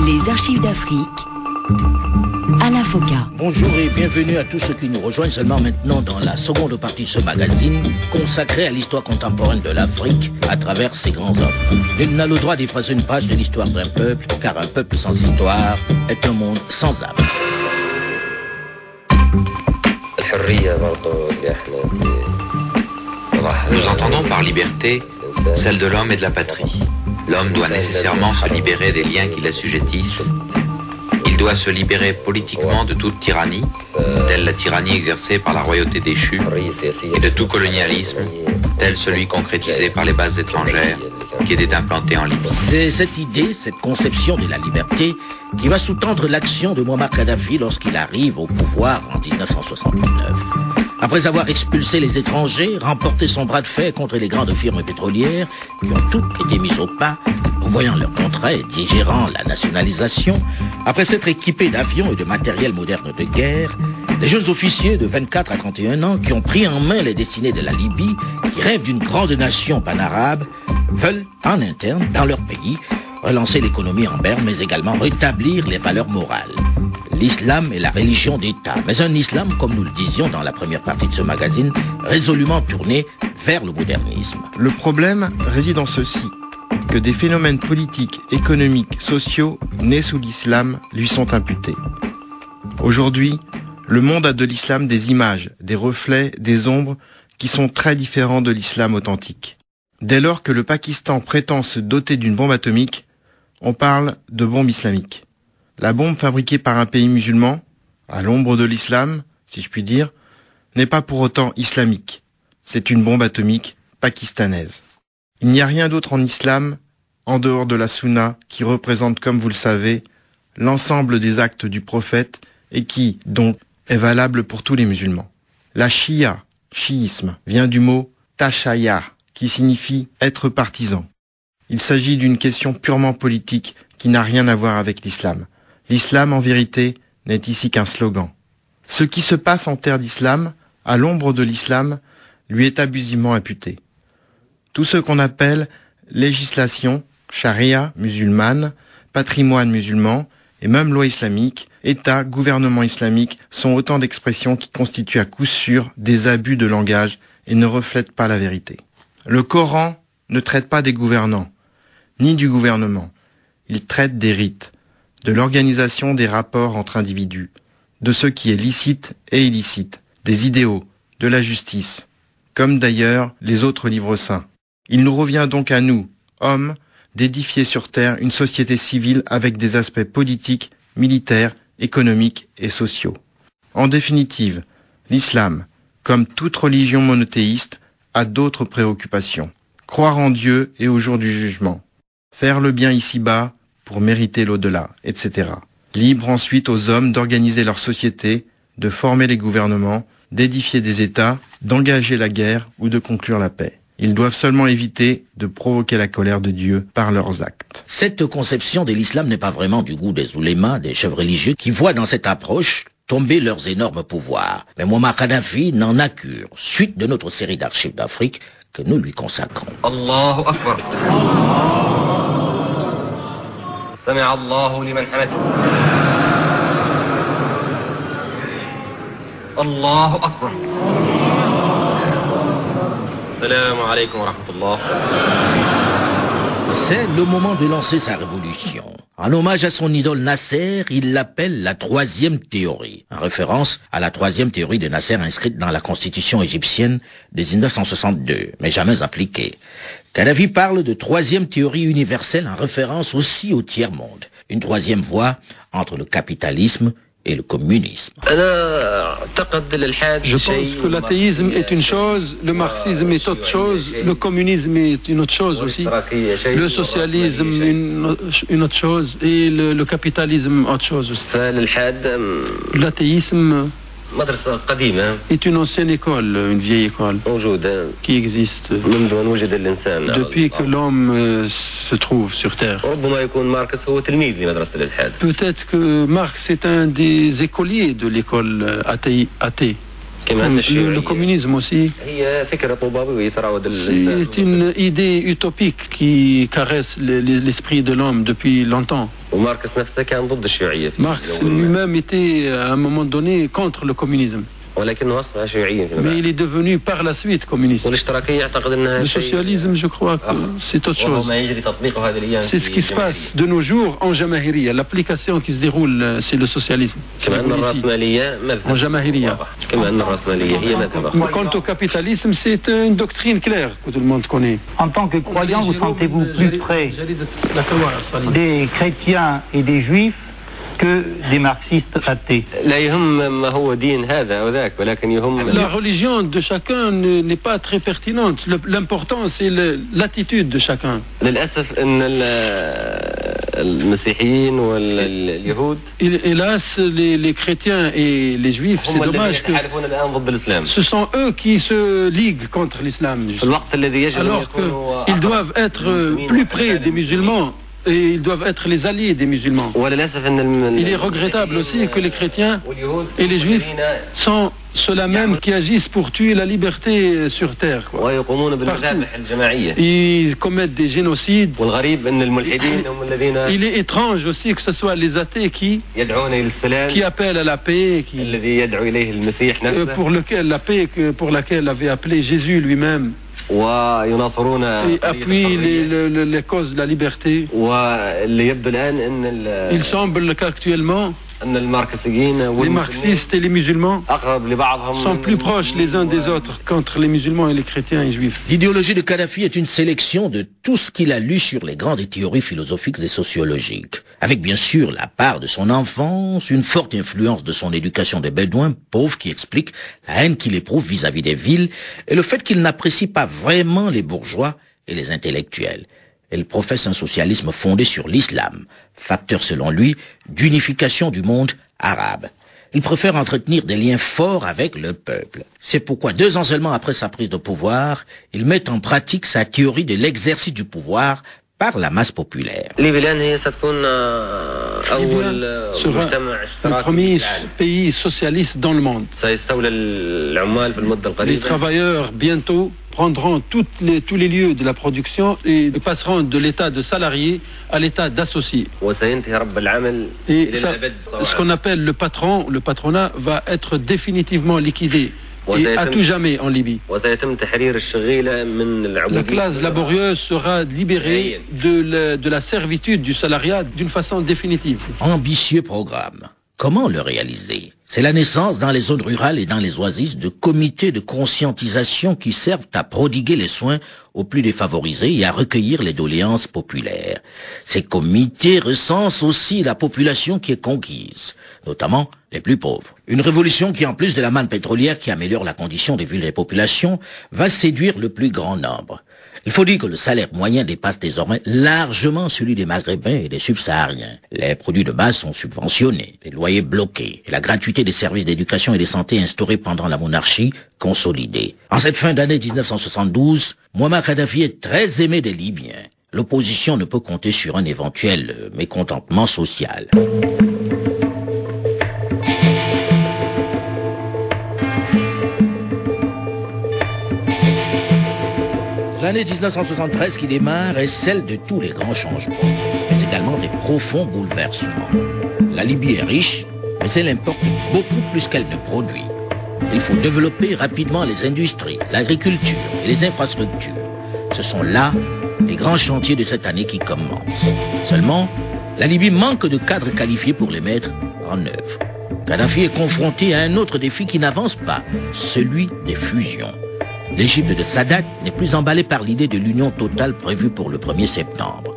Les archives d'Afrique, Alain Foka. Bonjour et bienvenue à tous ceux qui nous rejoignent seulement maintenant dans la seconde partie de ce magazine consacré à l'histoire contemporaine de l'Afrique à travers ses grands hommes. Nul n'a le droit d'effacer une page de l'histoire d'un peuple, car un peuple sans histoire est un monde sans âme. Nous entendons par liberté celle de l'homme et de la patrie. L'homme doit nécessairement se libérer des liens qui l'assujettissent. Il doit se libérer politiquement de toute tyrannie, telle la tyrannie exercée par la royauté déchue, et de tout colonialisme, tel celui concrétisé par les bases étrangères qui étaient implantées en Libye. C'est cette idée, cette conception de la liberté qui va sous-tendre l'action de Muammar Kadhafi lorsqu'il arrive au pouvoir en 1969. Après avoir expulsé les étrangers, remporté son bras de fer contre les grandes firmes pétrolières qui ont toutes été mises au pas, voyant leur contrat et digérant la nationalisation, après s'être équipés d'avions et de matériel moderne de guerre, les jeunes officiers de 24 à 31 ans qui ont pris en main les destinées de la Libye, qui rêvent d'une grande nation panarabe, veulent, en interne, dans leur pays, relancer l'économie en berne, mais également rétablir les valeurs morales. L'islam est la religion d'État, mais un islam, comme nous le disions dans la première partie de ce magazine, résolument tourné vers le modernisme. Le problème réside en ceci, que des phénomènes politiques, économiques, sociaux, nés sous l'islam, lui sont imputés. Aujourd'hui, le monde a de l'islam des images, des reflets, des ombres, qui sont très différents de l'islam authentique. Dès lors que le Pakistan prétend se doter d'une bombe atomique, on parle de bombe islamique. La bombe fabriquée par un pays musulman, à l'ombre de l'islam, si je puis dire, n'est pas pour autant islamique. C'est une bombe atomique pakistanaise. Il n'y a rien d'autre en islam, en dehors de la sunna, qui représente, comme vous le savez, l'ensemble des actes du prophète et qui, donc, est valable pour tous les musulmans. La shia, chiisme, vient du mot tashayya, qui signifie être partisan. Il s'agit d'une question purement politique qui n'a rien à voir avec l'islam. L'islam, en vérité, n'est ici qu'un slogan. Ce qui se passe en terre d'islam, à l'ombre de l'islam, lui est abusivement imputé. Tout ce qu'on appelle législation, charia musulmane, patrimoine musulman, et même loi islamique, État, gouvernement islamique, sont autant d'expressions qui constituent à coup sûr des abus de langage et ne reflètent pas la vérité. Le Coran ne traite pas des gouvernants, ni du gouvernement. Il traite des rites, de l'organisation des rapports entre individus, de ce qui est licite et illicite, des idéaux, de la justice, comme d'ailleurs les autres livres saints. Il nous revient donc à nous, hommes, d'édifier sur terre une société civile avec des aspects politiques, militaires, économiques et sociaux. En définitive, l'islam, comme toute religion monothéiste, a d'autres préoccupations. Croire en Dieu et au jour du jugement. Faire le bien ici-bas pour mériter l'au-delà, etc. Libre ensuite aux hommes d'organiser leur société, de former les gouvernements, d'édifier des États, d'engager la guerre ou de conclure la paix. Ils doivent seulement éviter de provoquer la colère de Dieu par leurs actes. Cette conception de l'islam n'est pas vraiment du goût des oulémas, des chefs religieux, qui voient dans cette approche tomber leurs énormes pouvoirs. Mais Muammar Kadhafi n'en a cure, suite de notre série d'archives d'Afrique que nous lui consacrons. Allahu Akbar. Sami'a Allahu liman hamidah. Allahu Akbar. Assalamu alaikum wa rahmatullah. C'est le moment de lancer sa révolution. En hommage à son idole Nasser, il l'appelle la troisième théorie, en référence à la troisième théorie de Nasser inscrite dans la constitution égyptienne de 1962, mais jamais appliquée. Kadhafi parle de troisième théorie universelle en référence aussi au tiers-monde, une troisième voie entre le capitalisme et le communisme. Je pense que l'athéisme est une chose, le marxisme est autre chose, le communisme est une autre chose aussi, le socialisme une autre chose et le capitalisme autre chose aussi. L'athéisme est une ancienne école, une vieille école qui existe depuis que l'homme se trouve sur Terre. Peut-être que Marx est un des écoliers de l'école athée. Le communisme aussi. C'est une idée utopique qui caresse l'esprit de l'homme depuis longtemps. Marx lui-même était à un moment donné contre le communisme. Mais il est devenu par la suite communiste. Le socialisme, je crois que c'est autre chose. C'est ce qui se passe de nos jours en Jamahiriya. L'application qui se déroule, c'est le socialisme. En Jamahiriya. Quant au capitalisme, c'est une doctrine claire que tout le monde connaît. En tant que croyant, vous sentez-vous plus près des chrétiens et des juifs que des marxistes athées? La religion de chacun n'est pas très pertinente. L'important, c'est l'attitude de chacun. Hélas, les chrétiens et les juifs, c'est dommage que ce sont eux qui se liguent contre l'islam. Alors qu'ils doivent être plus près des musulmans. Et ils doivent être les alliés des musulmans. Il est regrettable aussi que les chrétiens et les juifs sont ceux-là même qui agissent pour tuer la liberté sur terre. Ils commettent des génocides. Il est étrange aussi que ce soit les athées qui appellent à la paix, pour laquelle avait appelé Jésus lui-même. Et appuie les causes de la liberté. Il semble qu'actuellement, les marxistes et les musulmans sont plus proches les uns des autres qu'entre les musulmans et les chrétiens et juifs. L'idéologie de Kadhafi est une sélection de tout ce qu'il a lu sur les grandes théories philosophiques et sociologiques, avec bien sûr la part de son enfance, une forte influence de son éducation des bédouins pauvres qui explique la haine qu'il éprouve vis-à-vis des villes et le fait qu'il n'apprécie pas vraiment les bourgeois et les intellectuels. Elle professe un socialisme fondé sur l'islam, facteur selon lui d'unification du monde arabe. Il préfère entretenir des liens forts avec le peuple. C'est pourquoi 2 ans seulement après sa prise de pouvoir, il met en pratique sa théorie de l'exercice du pouvoir par la masse populaire. Libyen sera le premier pays socialiste dans le monde. Les travailleurs bientôt prendront tous les lieux de la production et passeront de l'état de salarié à l'état d'associé. Et ce qu'on appelle le patronat va être définitivement liquidé. Et à tout jamais en Libye. La classe laborieuse sera libérée de la servitude du salariat d'une façon définitive. Ambitieux programme. Comment le réaliser? C'est la naissance dans les zones rurales et dans les oasis de comités de conscientisation qui servent à prodiguer les soins aux plus défavorisés et à recueillir les doléances populaires. Ces comités recensent aussi la population qui est conquise, notamment les plus pauvres. Une révolution qui, en plus de la manne pétrolière qui améliore la condition des villes et des populations, va séduire le plus grand nombre. Il faut dire que le salaire moyen dépasse désormais largement celui des Maghrébins et des Subsahariens. Les produits de base sont subventionnés, les loyers bloqués, et la gratuité des services d'éducation et de santé instaurés pendant la monarchie consolidée. En cette fin d'année 1972, Mouammar Kadhafi est très aimé des Libyens. L'opposition ne peut compter sur un éventuel mécontentement social. L'année 1973 qui démarre est celle de tous les grands changements, mais également des profonds bouleversements. La Libye est riche, mais elle importe beaucoup plus qu'elle ne produit. Il faut développer rapidement les industries, l'agriculture et les infrastructures. Ce sont là les grands chantiers de cette année qui commencent. Seulement, la Libye manque de cadres qualifiés pour les mettre en œuvre. Kadhafi est confronté à un autre défi qui n'avance pas, celui des fusions. L'Égypte de Sadat n'est plus emballée par l'idée de l'union totale prévue pour le 1er septembre.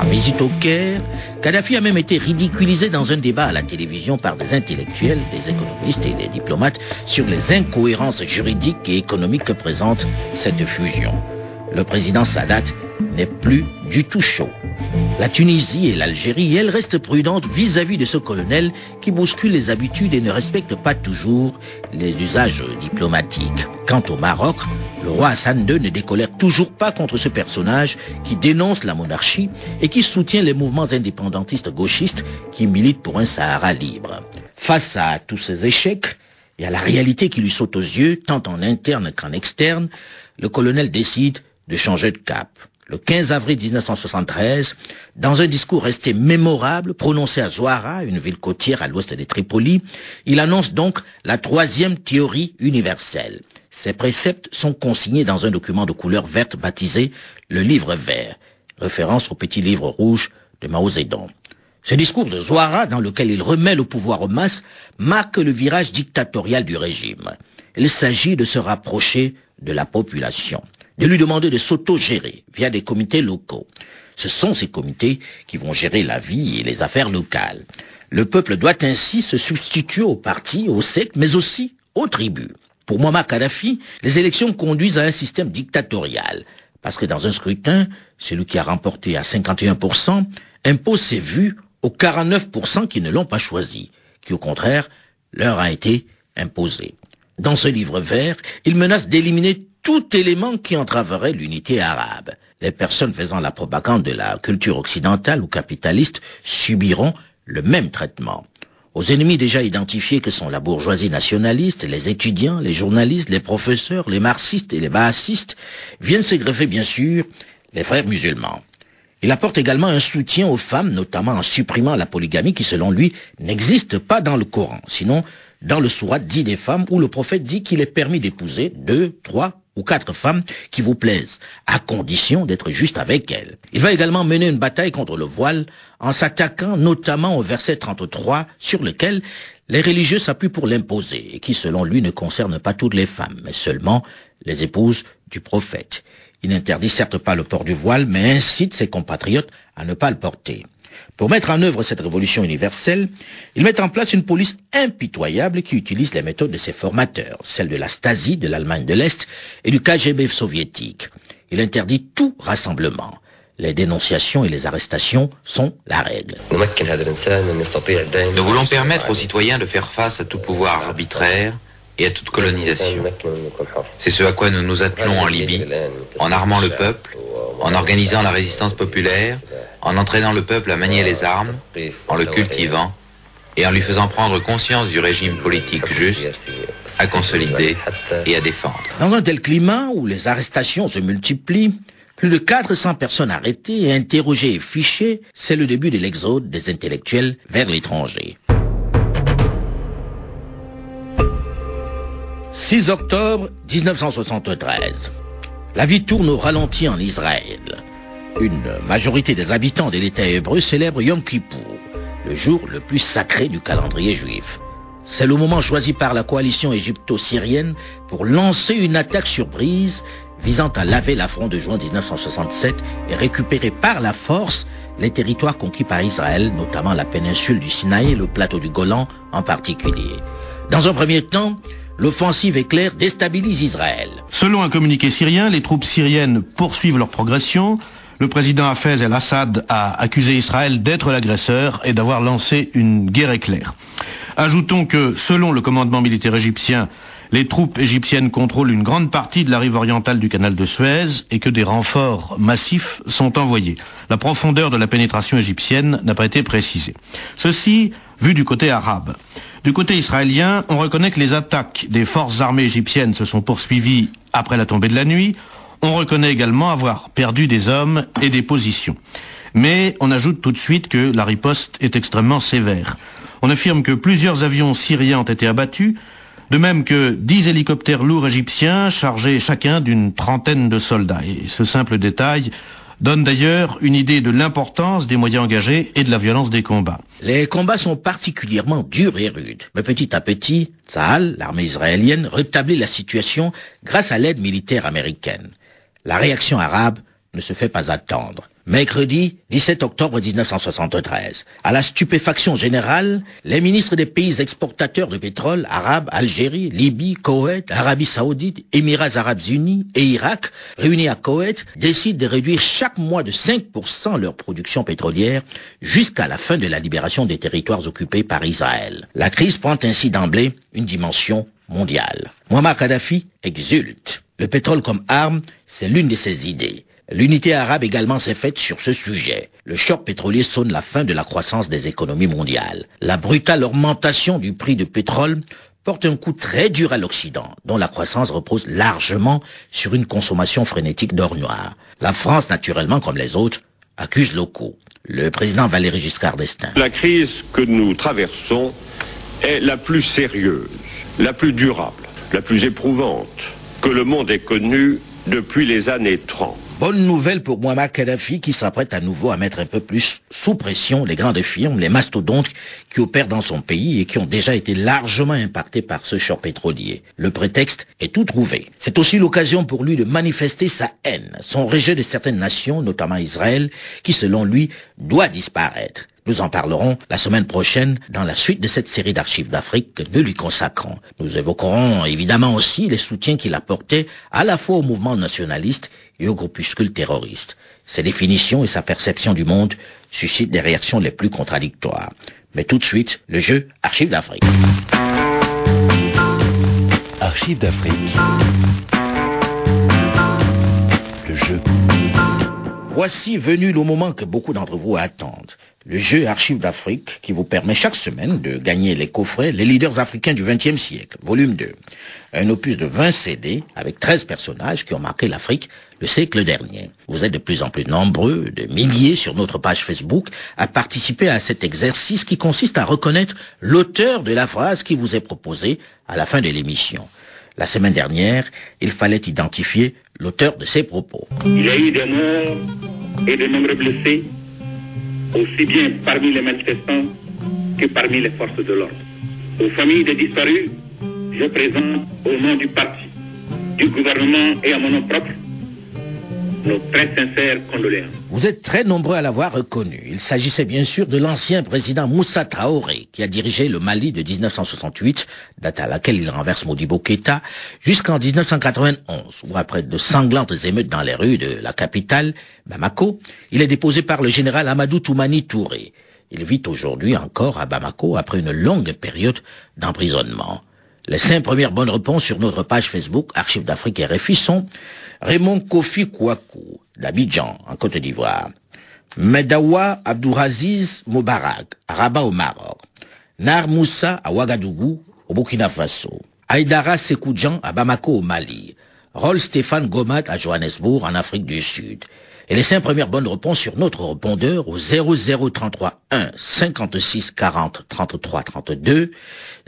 En visite au Caire, Kadhafi a même été ridiculisé dans un débat à la télévision par des intellectuels, des économistes et des diplomates sur les incohérences juridiques et économiques que présente cette fusion. Le président Sadat n'est plus du tout chaud. La Tunisie et l'Algérie, elles, restent prudentes vis-à-vis de ce colonel qui bouscule les habitudes et ne respecte pas toujours les usages diplomatiques. Quant au Maroc, le roi Hassan II ne décolère toujours pas contre ce personnage qui dénonce la monarchie et qui soutient les mouvements indépendantistes gauchistes qui militent pour un Sahara libre. Face à tous ces échecs, et à la réalité qui lui saute aux yeux, tant en interne qu'en externe, le colonel décide de changer de cap. Le 15 avril 1973, dans un discours resté mémorable, prononcé à Zouara, une ville côtière à l'ouest de Tripoli, il annonce donc la 3e théorie universelle. Ces préceptes sont consignés dans un document de couleur verte baptisé le livre vert, référence au petit livre rouge de Mao Zedong. Ce discours de Zouara, dans lequel il remet le pouvoir aux masses, marque le virage dictatorial du régime. Il s'agit de se rapprocher de la population, de lui demander de s'auto-gérer via des comités locaux. Ce sont ces comités qui vont gérer la vie et les affaires locales. Le peuple doit ainsi se substituer aux partis, aux sectes, mais aussi aux tribus. Pour Muammar Kadhafi, les élections conduisent à un système dictatorial, parce que dans un scrutin, celui qui a remporté à 51% impose ses vues aux 49% qui ne l'ont pas choisi, qui au contraire leur a été imposé. Dans ce livre vert, il menace d'éliminer tout élément qui entraverait l'unité arabe. Les personnes faisant la propagande de la culture occidentale ou capitaliste subiront le même traitement. Aux ennemis déjà identifiés que sont la bourgeoisie nationaliste, les étudiants, les journalistes, les professeurs, les marxistes et les bahassistes, viennent se greffer bien sûr les frères musulmans. Il apporte également un soutien aux femmes, notamment en supprimant la polygamie qui, selon lui, n'existe pas dans le Coran, sinon dans le sourate dit des femmes où le prophète dit qu'il est permis d'épouser 2, 3 ou 4 femmes qui vous plaisent, à condition d'être juste avec elles. Il va également mener une bataille contre le voile en s'attaquant notamment au verset 33 sur lequel les religieux s'appuient pour l'imposer et qui, selon lui, ne concerne pas toutes les femmes, mais seulement les épouses du prophète. Il n'interdit certes pas le port du voile, mais incite ses compatriotes à ne pas le porter. Pour mettre en œuvre cette révolution universelle, il met en place une police impitoyable qui utilise les méthodes de ses formateurs, celles de la Stasi, de l'Allemagne de l'Est et du KGB soviétique. Il interdit tout rassemblement. Les dénonciations et les arrestations sont la règle. Nous voulons permettre aux citoyens de faire face à tout pouvoir arbitraire et à toute colonisation. C'est ce à quoi nous nous attelons en Libye, en armant le peuple, en organisant la résistance populaire, en entraînant le peuple à manier les armes, en le cultivant et en lui faisant prendre conscience du régime politique juste, à consolider et à défendre. Dans un tel climat où les arrestations se multiplient, plus de 400 personnes arrêtées et interrogées et fichées, c'est le début de l'exode des intellectuels vers l'étranger. 6 octobre 1973. La vie tourne au ralenti en Israël. Une majorité des habitants de l'État hébreu célèbre Yom Kippour, le jour le plus sacré du calendrier juif. C'est le moment choisi par la coalition égypto-syrienne pour lancer une attaque surprise visant à laver l'affront de juin 1967 et récupérer par la force les territoires conquis par Israël, notamment la péninsule du Sinaï et le plateau du Golan en particulier. Dans un premier temps, l'offensive éclair déstabilise Israël. Selon un communiqué syrien, les troupes syriennes poursuivent leur progression. Le président Hafez el-Assad a accusé Israël d'être l'agresseur et d'avoir lancé une guerre éclair. Ajoutons que, selon le commandement militaire égyptien, les troupes égyptiennes contrôlent une grande partie de la rive orientale du canal de Suez et que des renforts massifs sont envoyés. La profondeur de la pénétration égyptienne n'a pas été précisée. Ceci, vu du côté arabe. Du côté israélien, on reconnaît que les attaques des forces armées égyptiennes se sont poursuivies après la tombée de la nuit. On reconnaît également avoir perdu des hommes et des positions. Mais on ajoute tout de suite que la riposte est extrêmement sévère. On affirme que plusieurs avions syriens ont été abattus, de même que 10 hélicoptères lourds égyptiens chargés chacun d'une trentaine de soldats. Et ce simple détail donne d'ailleurs une idée de l'importance des moyens engagés et de la violence des combats. Les combats sont particulièrement durs et rudes. Mais petit à petit, Tsahal, l'armée israélienne, rétablit la situation grâce à l'aide militaire américaine. La réaction arabe ne se fait pas attendre. Mercredi 17 octobre 1973, à la stupéfaction générale, les ministres des pays exportateurs de pétrole arabes, Algérie, Libye, Koweït, Arabie Saoudite, Émirats Arabes Unis et Irak, réunis à Koweït, décident de réduire chaque mois de 5% leur production pétrolière jusqu'à la fin de la libération des territoires occupés par Israël. La crise prend ainsi d'emblée une dimension mondiale. Muammar Kadhafi exulte. Le pétrole comme arme, c'est l'une de ses idées. L'unité arabe également s'est faite sur ce sujet. Le choc pétrolier sonne la fin de la croissance des économies mondiales. La brutale augmentation du prix du pétrole porte un coup très dur à l'Occident, dont la croissance repose largement sur une consommation frénétique d'or noir. La France, naturellement, comme les autres, accuse le coup. Le président Valéry Giscard d'Estaing. La crise que nous traversons est la plus sérieuse, la plus durable, la plus éprouvante que le monde ait connue depuis les années 30. Bonne nouvelle pour Mouammar Kadhafi qui s'apprête à nouveau à mettre un peu plus sous pression les grandes firmes, les mastodontes qui opèrent dans son pays et qui ont déjà été largement impactés par ce choc pétrolier. Le prétexte est tout trouvé. C'est aussi l'occasion pour lui de manifester sa haine, son rejet de certaines nations, notamment Israël, qui selon lui doit disparaître. Nous en parlerons la semaine prochaine dans la suite de cette série d'archives d'Afrique que nous lui consacrons. Nous évoquerons évidemment aussi les soutiens qu'il apportait à la fois au mouvement nationaliste et aux groupuscules terroristes. Ses définitions et sa perception du monde suscitent des réactions les plus contradictoires. Mais tout de suite, le jeu Archives d'Afrique. Archives d'Afrique. Le jeu. Voici venu le moment que beaucoup d'entre vous attendent. Le jeu Archives d'Afrique qui vous permet chaque semaine de gagner les coffrets Les leaders africains du XXe siècle, volume 2. Un opus de 20 CD avec 13 personnages qui ont marqué l'Afrique le siècle dernier. Vous êtes de plus en plus nombreux, de milliers sur notre page Facebook, à participer à cet exercice qui consiste à reconnaître l'auteur de la phrase qui vous est proposée à la fin de l'émission. La semaine dernière, il fallait identifier l'auteur de ces propos. Il y a eu des morts et de nombreux blessés, aussi bien parmi les manifestants que parmi les forces de l'ordre. Aux familles des disparus, je présente au nom du parti, du gouvernement et à mon nom propre, nos très sincères condoléances. Vous êtes très nombreux à l'avoir reconnu. Il s'agissait bien sûr de l'ancien président Moussa Traoré, qui a dirigé le Mali de 1968, date à laquelle il renverse Modibo Keïta, jusqu'en 1991, où après de sanglantes émeutes dans les rues de la capitale, Bamako, il est déposé par le général Amadou Toumani Touré. Il vit aujourd'hui encore à Bamako après une longue période d'emprisonnement. Les 5 premières bonnes réponses sur notre page Facebook Archives d'Afrique RFI sont Raymond Kofi Kouakou d'Abidjan en Côte d'Ivoire, Medawa Abdouraziz Moubarak à Rabat au Maroc, Nar Moussa à Ouagadougou au Burkina Faso, Aïdara Sekoudjan à Bamako au Mali, Rol Stéphane Gomat à Johannesburg en Afrique du Sud. Et les 5 premières bonnes réponses sur notre répondeur au 0033 1 56 40 33 32,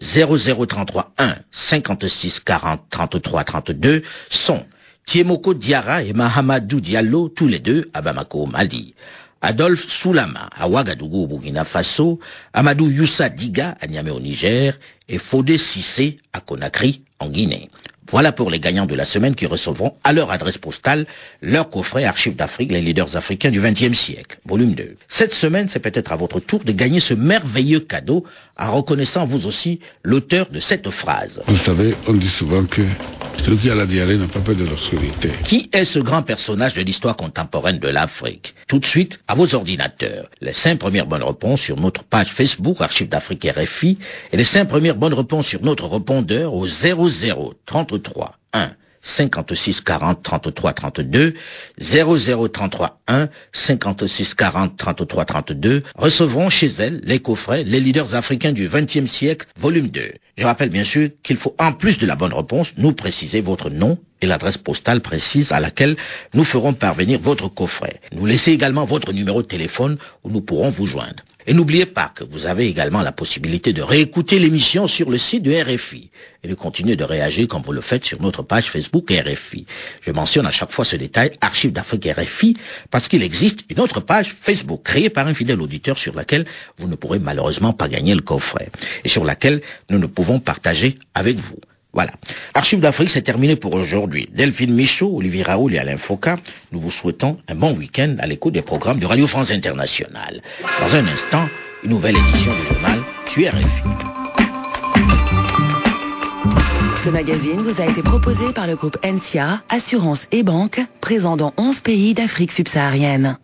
0033 1 56 40 33 32 sont Tiemoko Diarra et Mahamadou Diallo, tous les deux à Bamako au Mali, Adolphe Soulama à Ouagadougou au Burkina Faso, Amadou Youssa Diga à Niamey au Niger et Fodé Sissé à Conakry en Guinée. Voilà pour les gagnants de la semaine qui recevront à leur adresse postale leur coffret Archives d'Afrique, les leaders africains du XXe siècle, volume 2. Cette semaine, c'est peut-être à votre tour de gagner ce merveilleux cadeau en reconnaissant vous aussi l'auteur de cette phrase. Vous savez, on dit souvent que celui qui a la diarrhée n'a pas peur de l'obscurité. Qui est ce grand personnage de l'histoire contemporaine de l'Afrique? Tout de suite, à vos ordinateurs. Les 5 premières bonnes réponses sur notre page Facebook Archives d'Afrique RFI et les 5 premières bonnes réponses sur notre répondeur au 0033 1 56 40 33 32, 0033 1 56 40 33 32 recevront chez elles les coffrets Les leaders africains du XXe siècle, volume 2. Je rappelle bien sûr qu'il faut, en plus de la bonne réponse, nous préciser votre nom et l'adresse postale précise à laquelle nous ferons parvenir votre coffret. Nous laissez également votre numéro de téléphone où nous pourrons vous joindre. Et n'oubliez pas que vous avez également la possibilité de réécouter l'émission sur le site de RFI et de continuer de réagir comme vous le faites sur notre page Facebook RFI. Je mentionne à chaque fois ce détail Archives d'Afrique RFI parce qu'il existe une autre page Facebook créée par un fidèle auditeur sur laquelle vous ne pourrez malheureusement pas gagner le coffret et sur laquelle nous ne pouvons partager avec vous. Voilà. Archives d'Afrique, c'est terminé pour aujourd'hui. Delphine Michaud, Olivier Raoul et Alain Foka, nous vous souhaitons un bon week-end à l'écoute des programmes de Radio France Internationale. Dans un instant, une nouvelle édition du journal sur RFI. Ce magazine vous a été proposé par le groupe NCA, Assurance et Banque, présent dans 11 pays d'Afrique subsaharienne.